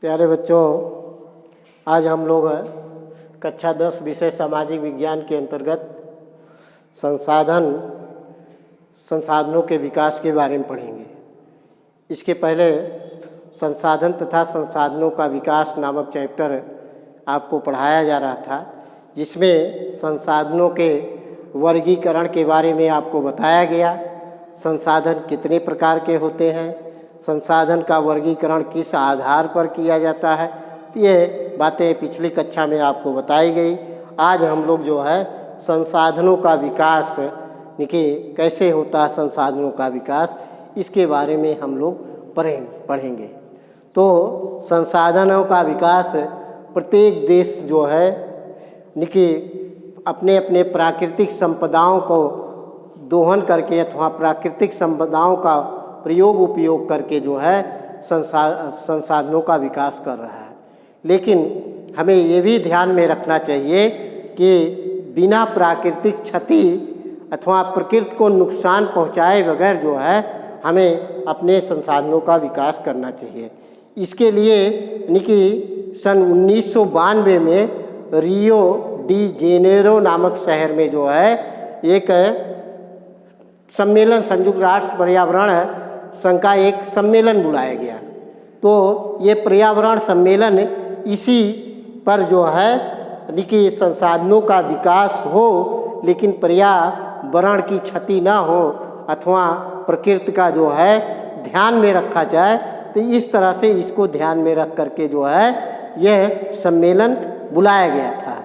प्यारे बच्चों, आज हम लोग कक्षा 10 विषय सामाजिक विज्ञान के अंतर्गत संसाधनों के विकास के बारे में पढ़ेंगे। इसके पहले संसाधन तथा संसाधनों का विकास नामक चैप्टर आपको पढ़ाया जा रहा था, जिसमें संसाधनों के वर्गीकरण के बारे में आपको बताया गया। संसाधन कितने प्रकार के होते हैं, संसाधन का वर्गीकरण किस आधार पर किया जाता है, ये बातें पिछली कक्षा में आपको बताई गई। आज हम लोग जो है संसाधनों का विकास देखिए कैसे होता है, संसाधनों का विकास, इसके बारे में हम लोग पढ़ेंगे। तो संसाधनों का विकास प्रत्येक देश जो है देखिए अपने अपने प्राकृतिक संपदाओं को दोहन करके अथवा प्राकृतिक संपदाओं का उपयोग करके जो है संसाधनों का विकास कर रहा है। लेकिन हमें ये भी ध्यान में रखना चाहिए कि बिना प्राकृतिक क्षति अथवा प्रकृति को नुकसान पहुंचाए बगैर जो है हमें अपने संसाधनों का विकास करना चाहिए। इसके लिए कि सन 1992 में रियो डी जेनेरो नामक शहर में जो है एक सम्मेलन, संयुक्त राष्ट्र पर्यावरण संघ का एक सम्मेलन बुलाया गया। तो ये पर्यावरण सम्मेलन इसी पर जो है कि संसाधनों का विकास हो लेकिन पर्यावरण की क्षति ना हो अथवा प्रकृति का जो है ध्यान में रखा जाए। तो इस तरह से इसको ध्यान में रख करके जो है यह सम्मेलन बुलाया गया था।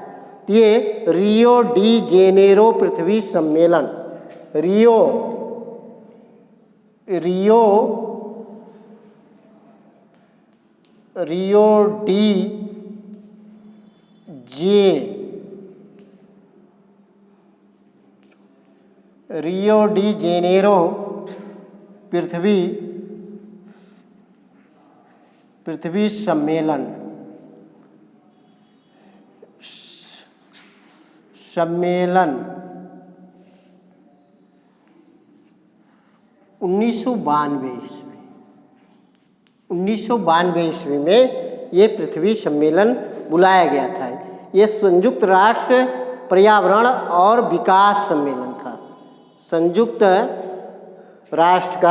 ये रियो डी जेनेरो पृथ्वी सम्मेलन, रियो डी जेनेरो पृथ्वी सम्मेलन 1992 ईस्वी में ये पृथ्वी सम्मेलन बुलाया गया था। ये संयुक्त राष्ट्र पर्यावरण और विकास सम्मेलन था। संयुक्त राष्ट्र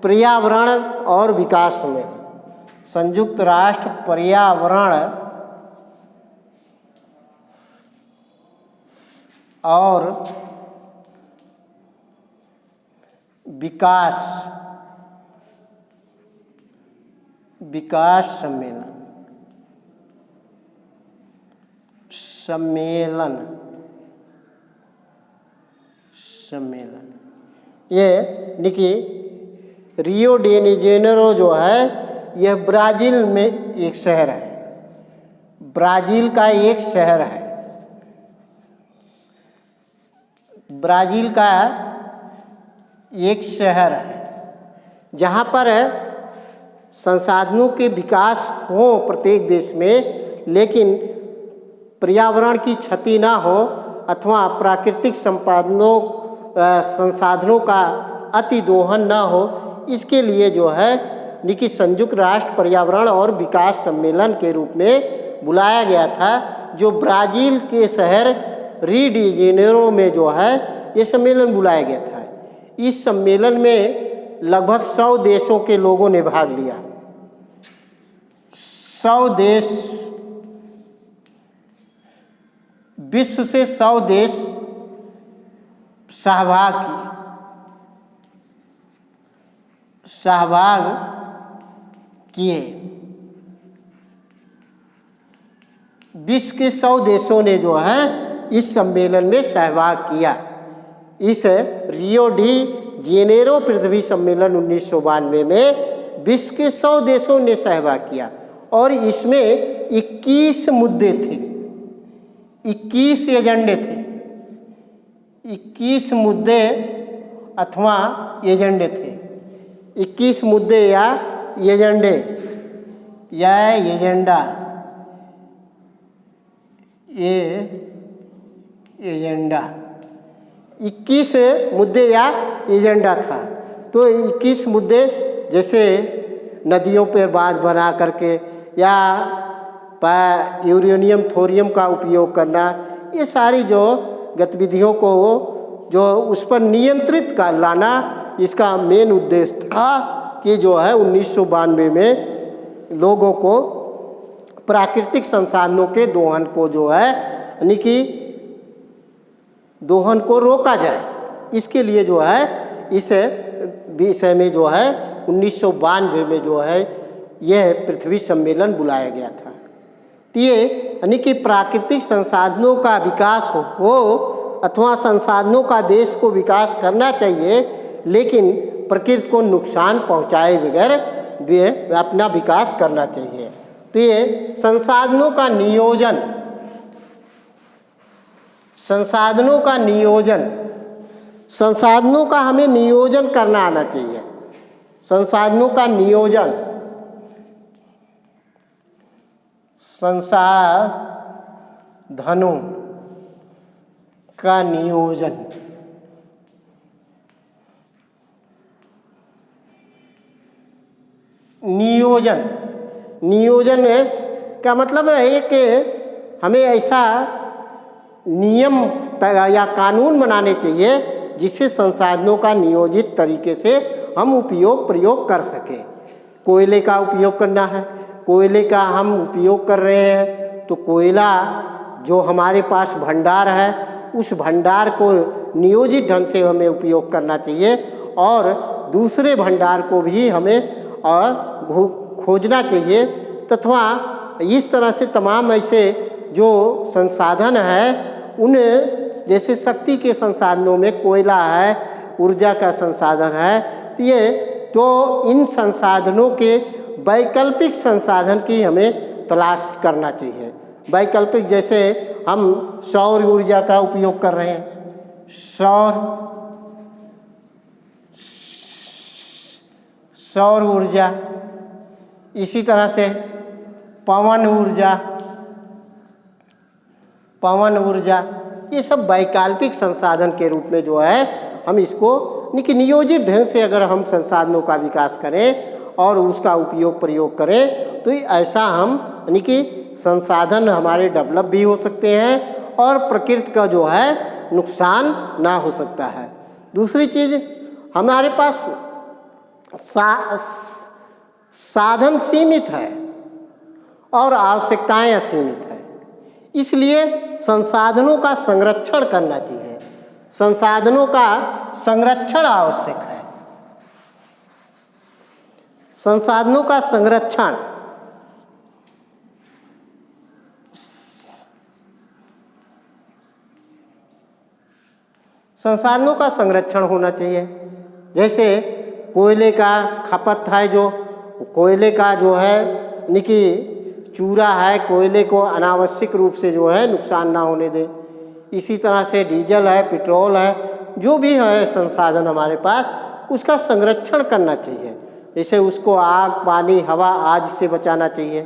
पर्यावरण और विकास में संयुक्त राष्ट्र पर्यावरण और विकास सम्मेलन ये देखिए रियो डी जेनेरो जो है यह ब्राज़ील में एक शहर है, ब्राज़ील का एक शहर है। ब्राज़ील का एक शहर है जहाँ पर संसाधनों के विकास हो प्रत्येक देश में, लेकिन पर्यावरण की क्षति ना हो अथवा प्राकृतिक संसाधनों का अति दोहन ना हो। इसके लिए जो है कि संयुक्त राष्ट्र पर्यावरण और विकास सम्मेलन के रूप में बुलाया गया था, जो ब्राज़ील के शहर री डी जेनेरो में जो है ये सम्मेलन बुलाया गया था। इस सम्मेलन में लगभग 100 देशों के लोगों ने भाग लिया। 100 देश, विश्व से 100 देश सहभाग किए। विश्व के 100 देशों ने जो है इस सम्मेलन में सहभाग किया। इस रियो डी जेनेरो पृथ्वी सम्मेलन 1992 में विश्व के 100 देशों ने सहभाग किया और इसमें 21 मुद्दे थे, 21 एजेंडे थे, 21 मुद्दे अथवा एजेंडे थे। 21 मुद्दे या एजेंडे या एजेंडा, ये एजेंडा 21 मुद्दे या एजेंडा था। तो 21 मुद्दे जैसे नदियों पर बांध बना करके या यूरेनियम थोरियम का उपयोग करना, ये सारी जो गतिविधियों को जो उस पर नियंत्रित कर लाना, इसका मेन उद्देश्य था कि जो है 1992 में लोगों को प्राकृतिक संसाधनों के दोहन को जो है यानी कि दोहन को रोका जाए। इसके लिए जो है इस विषय में जो है 1992 में जो है यह पृथ्वी सम्मेलन बुलाया गया था। तो ये यानी कि प्राकृतिक संसाधनों का विकास हो अथवा संसाधनों का देश को विकास करना चाहिए, लेकिन प्रकृति को नुकसान पहुंचाए बगैर अपना विकास करना चाहिए। तो ये संसाधनों का नियोजन, संसाधनों का हमें नियोजन करना आना चाहिए। संसाधनों का नियोजन, संसाधनों का नियोजन, नियोजन का मतलब है कि हमें ऐसा नियम या कानून बनाने चाहिए जिससे संसाधनों का नियोजित तरीके से हम उपयोग प्रयोग कर सकें। कोयले का उपयोग करना है, कोयले का हम उपयोग कर रहे हैं तो कोयला जो हमारे पास भंडार है उस भंडार को नियोजित ढंग से हमें उपयोग करना चाहिए और दूसरे भंडार को भी हमें खोजना चाहिए। तथा इस तरह से तमाम ऐसे जो संसाधन है उन जैसे शक्ति के संसाधनों में कोयला है, ऊर्जा का संसाधन है, ये तो इन संसाधनों के वैकल्पिक संसाधन की हमें तलाश करना चाहिए। वैकल्पिक जैसे हम सौर ऊर्जा का उपयोग कर रहे हैं, सौर ऊर्जा, इसी तरह से पवन ऊर्जा, ये सब वैकल्पिक संसाधन के रूप में जो है हम इसको नियोजित ढंग से अगर हम संसाधनों का विकास करें और उसका उपयोग प्रयोग करें तो ऐसा हम यानी कि संसाधन हमारे डेवलप भी हो सकते हैं और प्रकृति का जो है नुकसान ना हो सकता है। दूसरी चीज़, हमारे पास साधन सीमित है और आवश्यकताएं असीमित है, इसलिए संसाधनों का संरक्षण करना चाहिए। संसाधनों का संरक्षण आवश्यक है। संसाधनों का संरक्षण, संसाधनों का संरक्षण होना चाहिए। जैसे कोयले का खपत है, जो कोयले का जो है यानी कि चूरा है, कोयले को अनावश्यक रूप से जो है नुकसान ना होने दें। इसी तरह से डीजल है, पेट्रोल है, जो भी है संसाधन हमारे पास उसका संरक्षण करना चाहिए। जैसे उसको आग, पानी, हवा आदि से बचाना चाहिए।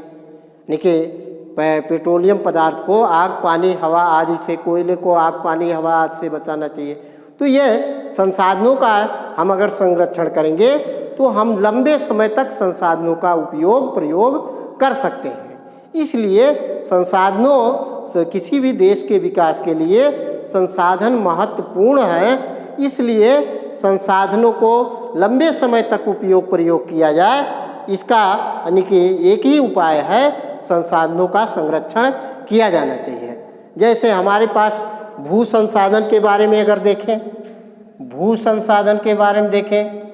देखिए पेट्रोलियम पदार्थ को आग, पानी, हवा आदि से, कोयले को आग, पानी, हवा आदि से बचाना चाहिए। तो ये संसाधनों का हम अगर संरक्षण करेंगे तो हम लंबे समय तक संसाधनों का उपयोग प्रयोग कर सकते हैं। इसलिए संसाधनों से किसी भी देश के विकास के लिए संसाधन महत्वपूर्ण है। इसलिए संसाधनों को लंबे समय तक उपयोग प्रयोग किया जाए, इसका यानी कि एक ही उपाय है, संसाधनों का संरक्षण किया जाना चाहिए। जैसे हमारे पास भू संसाधन के बारे में अगर देखें, भू संसाधन के बारे में देखें,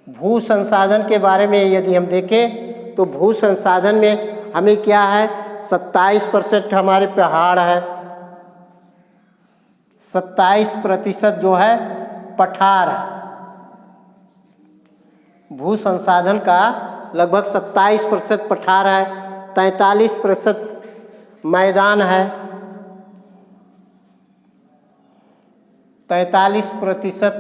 भू संसाधन के बारे में यदि हम देखें तो भू संसाधन में हमें क्या है, 27% हमारे पहाड़ है, 27% जो है पठार है। भू संसाधन का लगभग 27% पठार है, 43% मैदान है, 43%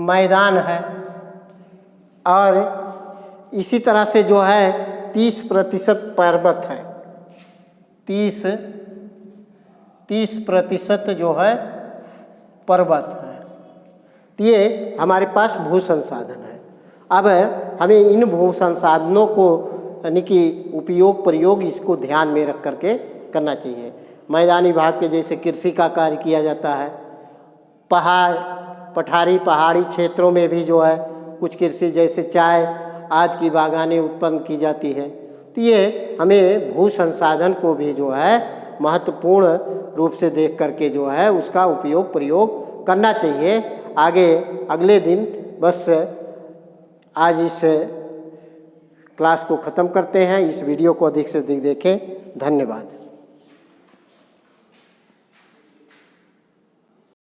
मैदान है, और इसी तरह से जो है 30% पर्वत है। 30% जो है पर्वत है। ये हमारे पास भू संसाधन है। अब हमें इन भू संसाधनों को यानी कि उपयोग प्रयोग इसको ध्यान में रख करके करना चाहिए। मैदानी भाग के जैसे कृषि का कार्य किया जाता है, पहाड़ी क्षेत्रों में भी जो है कुछ कृषि जैसे चाय आदि की बागानें उत्पन्न की जाती है। तो ये हमें भू संसाधन को भी जो है महत्वपूर्ण रूप से देख करके जो है उसका उपयोग प्रयोग करना चाहिए। आगे अगले दिन बस आज इस क्लास को ख़त्म करते हैं। इस वीडियो को अधिक से अधिक देखें। धन्यवाद।